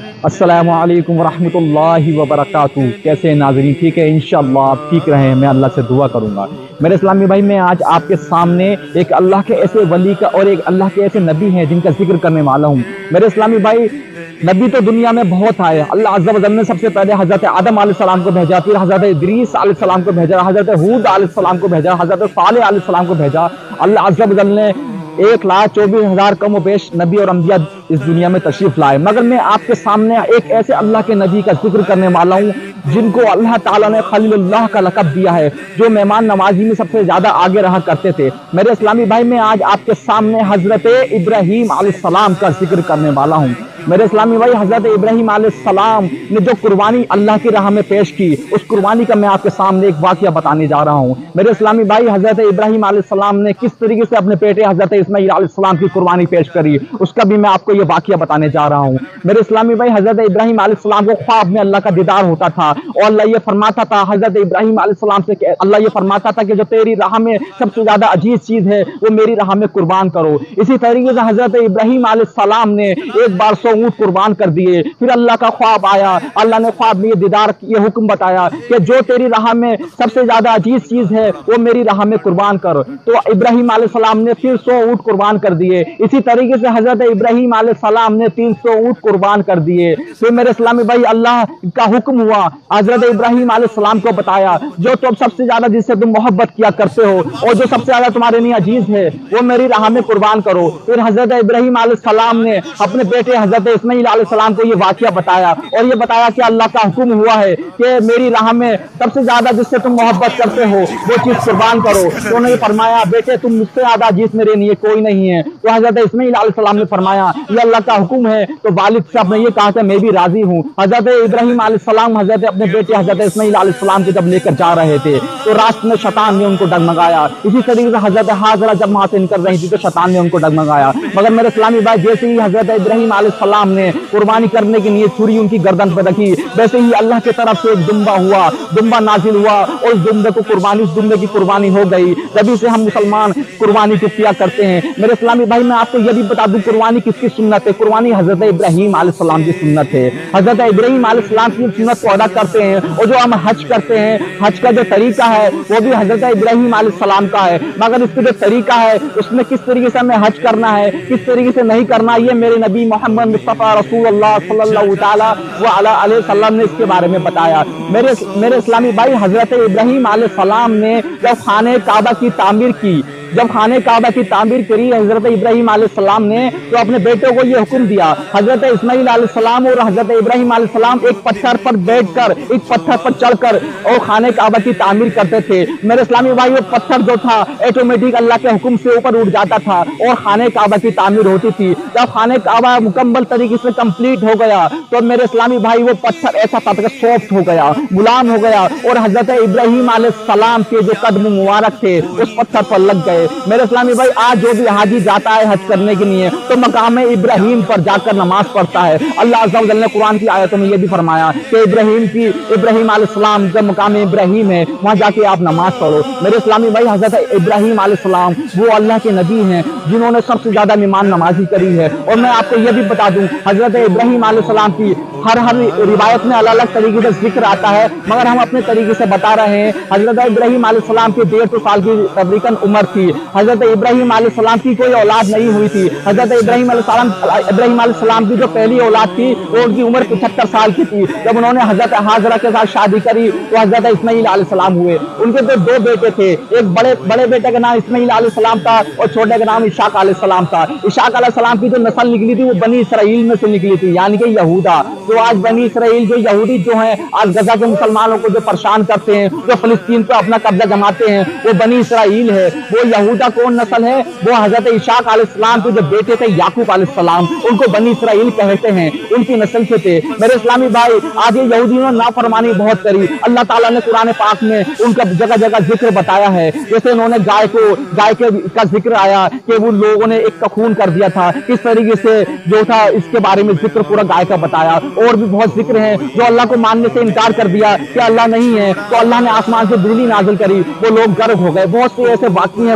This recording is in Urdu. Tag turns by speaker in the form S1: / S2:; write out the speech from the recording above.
S1: السلام علیکم ورحمۃ اللہ وبرکاتہ۔ کیسے ہیں ناظرین؟ ٹھیک ہے انشاءاللہ آپ ٹھیک رہیں، میں اللہ سے دعا کروں گا۔ میرے اسلامی بھائی، میں آج آپ کے سامنے ایک اللہ کے ایسے ولی کا اور ایک اللہ کے ایسے نبی ہیں جن کا ذکر کرنے والا ہوں۔ میرے اسلامی بھائی، نبی تو دنیا میں بہت آئے۔ اللہ عز و جل نے سب سے پہلے حضرت آدم علیہ السلام کو بھیجا، پھر حضرت ادریس علیہ السلام کو بھیجا، حضرت ہود علیہ السلام کو بھیجا، حضرت صالح علیہ السلام کو بھیجا۔ اللہ عز و جل نے 1,24,000 کم و بیش نبی اور انبیاء اس دنیا میں تشریف لائے، مگر میں آپ کے سامنے ایک ایسے اللہ کے نبی کا ذکر کرنے والا ہوں جن کو اللہ تعالیٰ نے خلیل اللہ کا لقب دیا ہے، جو مہمان نوازی میں سب سے زیادہ آگے رہا کرتے تھے۔ میرے اسلامی بھائی، میں آج آپ کے سامنے حضرت ابراہیم علیہ السلام کا ذکر کرنے والا ہوں۔ میرے اسلامی بھائی، حضرت ابراہیم علیہ السلام نے جو قربانی اللہ کی راہ میں پیش کی، اس قربانی کا میں آپ کے سامنے ایک واقعہ بتانے جا رہا ہوں۔ میرے اسلامی بھائی، حضرت ابراہیم علیہ السلام نے کس طریقے سے اپنے بیٹے حضرت اسماعیل علیہ السلام کی قربانی پیش کری، اس کا بھی میں آپ کو یہ واقعہ بتانے جا رہا ہوں۔ میرے اسلامی بھائی، حضرت ابراہیم علیہ السلام کو خواب میں اللہ کا دیدار ہوتا تھا، اور اللہ یہ فرماتا تھا حضرت ابراہیم علیہ السلام سے کہ اللہ یہ فرماتا تھا کہ جو تیری راہ میں سب سے زیادہ عزیز چیز ہے وہ میری راہ میں قربان کرو۔ اسی طریقے سے حضرت ابراہیم علیہ السلام نے ایک بار 100 اونٹ قربان کر دیے۔ پھر اللہ کا خواب آیا، اللہ نے خواب میں یہ دیدار یہ حکم بتایا کہ جو تیری راہ میں سب سے زیادہ عزیز چیز ہے وہ میری راہ میں قربان کر۔ تو ابراہیم علیہ السلام نے پھر 100 اونٹ قربان کر دیے۔ اسی طریقے سے حضرت ابراہیم علیہ السلام نے 300 اونٹ قربان کر دیے۔ پھر میرے اسلامی بھائی، اللہ کا حکم ہوا، حضرت ابراہیم علیہ السلام کو بتایا جو تم سب سے زیادہ جس سے تم محبت کیا کرتے ہو اور جو سب سے زیادہ تمہارے لیے عزیز ہے وہ میری راہ میں قربان کرو۔ پھر حضرت ابراہیم علیہ السلام نے اپنے بیٹے حضرت اسماعیل علیہ السلام کو یہ واقعہ بتایا اور یہ بتایا کہ اللہ کا حکم ہوا ہے کہ میری راہ میں سب سے زیادہ جس سے تم محبت کرتے ہو وہ چیز قربان کرو۔ تو انہوں نے فرمایا، بیٹے تم مجھ سے زیادہ عزیز میرے لیے کوئی نہیں ہے۔ تو حضرت اسماعیل علیہ السلام نے فرمایا یہ اللہ کا حکم ہے۔ تو والد صاحب نے یہ کہا کہ میں بھی راضی ہوں۔ حضرت ابراہیم علیہ السلام حضرت اپنے بیٹے حضرت اسماعیل علیہ السلام کو جب لے کر جا رہے تھے تو راستے میں شیطان نے ان کو ڈگمگایا۔ اسی طریقے سے حضرت حاجرہ جب وہاں سے نکل رہی تھی تو شیطان نے ان کو ڈگمگایا، مگر میرے اسلامی بھائی جیسے ہی حضرت ابراہیم علیہ السلام نے قربانی کرنے کی نیت چھری ان کی گردن پہ رکھی، ویسے ہی اللہ کی طرف سے ایک دمبا ہوا، دمبا نازل ہوا اور اس دمبے کو قربانی اس دمبے کی قربانی ہو گئی۔ تبھی سے ہم مسلمان قربانی کو کیا کرتے ہیں۔ میرے اسلامی بھائی، میں آپ کو یہ بھی بتا دوں قربانی کس کی سنت ہے۔ قربانی حضرت ابراہیم علیہ السلام کی سنت ہے۔ حضرت ابراہیم علیہ السلام کی سنت کو ادا کرتے ہیں، اور جو ہم حج کرتے ہیں، حج کا جو طریقہ ہے وہ بھی حضرت ابراہیم علیہ السلام کا ہے، مگر اس کا جو طریقہ ہے اس میں کس طریقے سے ہمیں حج کرنا ہے کس طریقے سے نہیں کرنا، یہ میرے نبی محمد مصطفیٰ رسول اللہ صلی اللہ تعالی علیہ وسلم نے اس کے بارے میں بتایا۔ میرے اسلامی بھائی، حضرت ابراہیم علیہ السلام نے جب خانہ کعبہ کی تعمیر کی، جب خانہ کعبہ کی تعمیر کری حضرت ابراہیم علیہ السلام نے تو اپنے بیٹوں کو یہ حکم دیا، حضرت اسماعیل علیہ السلام اور حضرت ابراہیم علیہ السلام ایک پتھر پر بیٹھ کر ایک پتھر پر چڑھ کر اور خانہ کعبہ کی تعمیر کرتے تھے۔ میرے اسلامی بھائی، وہ پتھر جو تھا آٹومیٹک اللہ کے حکم سے اوپر اٹھ جاتا تھا اور خانہ کعبہ کی تعمیر ہوتی تھی۔ جب خانہ کعبہ مکمل طریقے سے کمپلیٹ ہو گیا تو میرے اسلامی بھائی وہ پتھر ایسا تھا کہ سافٹ ہو گیا، غلام ہو گیا، اور حضرت ابراہیم علیہ السلام کے جو قدم مبارک تھے اس پتھر پر لگ گئے۔ میرے اسلامی بھائی، آج جو بھی حاجی جاتا ہے حج کرنے کے لیے تو مقام ابراہیم پر جا کر نماز پڑھتا ہے۔ اللہ عز و جل نے قرآن کی آیتوں میں یہ بھی فرمایا کہ ابراہیم علیہ السلام جو مقام ابراہیم ہے وہاں جا کے آپ نماز پڑھو۔ میرے اسلامی بھائی، حضرت ابراہیم علیہ السلام وہ اللہ کے نبی ہیں جنہوں نے سب سے زیادہ مہمان نوازی کری ہے۔ اور میں آپ کو یہ بھی بتا دوں حضرت ابراہیم علیہ السلام کی ہر روایت میں الگ الگ طریقے سے ذکر آتا ہے، مگر ہم اپنے طریقے سے بتا رہے ہیں۔ حضرت ابراہیم علیہ السلام کی 150 سال کی تقریباً عمر تھی۔ حضرت ابراہیم علیہ السلام کی کوئی اولاد نہیں ہوئی تھی۔ حضرت ابراہیم علیہ السلام کی جو پہلی اولاد تھی وہ ان کی عمر 75 سال کی تھی۔ جب انہوں نے حضرت حاجرہ کے ساتھ شادی کری تو حضرت اسماعیل علیہ السلام ہوئے۔ ان کے تو 2 بیٹے تھے، ایک بڑے بیٹے کا نام اسماعیل علیہ السلام تھا اور چھوٹے کا نام اسحاق علیہ السلام تھا۔ اسحاق علیہ السلام کی جو نسل نکلی تھی وہ بنی اسرائیل میں سے نکلی تھی، یعنی کہ یہودا۔ تو آج بنی اسرائیل جو یہودی جو ہیں آج غزہ کے مسلمانوں کو جو پریشان کرتے ہیں، جو فلسطین پر اپنا قبضہ جماتے ہیں، وہ بنی اسرائیل ہے۔ وہ یہودا کون نسل ہے؟ وہ حضرت اسحاق علیہ السلام کے جو بیٹے تھے یعقوب علیہ السلام، ان کو بنی اسرائیل کہتے ہیں، ان کی نسل سے تھے۔ میرے اسلامی بھائی، آج یہ یہودیوں نے نافرمانی بہت کری۔ اللہ تعالیٰ نے قرآن پاک میں ان کا جگہ جگہ ذکر بتایا ہے، جیسے انہوں نے گائے کا ذکر آیا کہ وہ لوگوں نے ایک کا خون کر دیا تھا، کس طریقے سے جو تھا اس کے بارے میں ذکر پورا گائے کا بتایا۔ اور بھی بہت ذکر ہیں جو اللہ کو ماننے سے انکار کر دیا کہ اللہ نہیں ہے، تو اللہ نے آسمان سے بجلی نازل کری، وہ لوگ غرق ہو گئے۔ بہت سے ایسے واقعے ہیں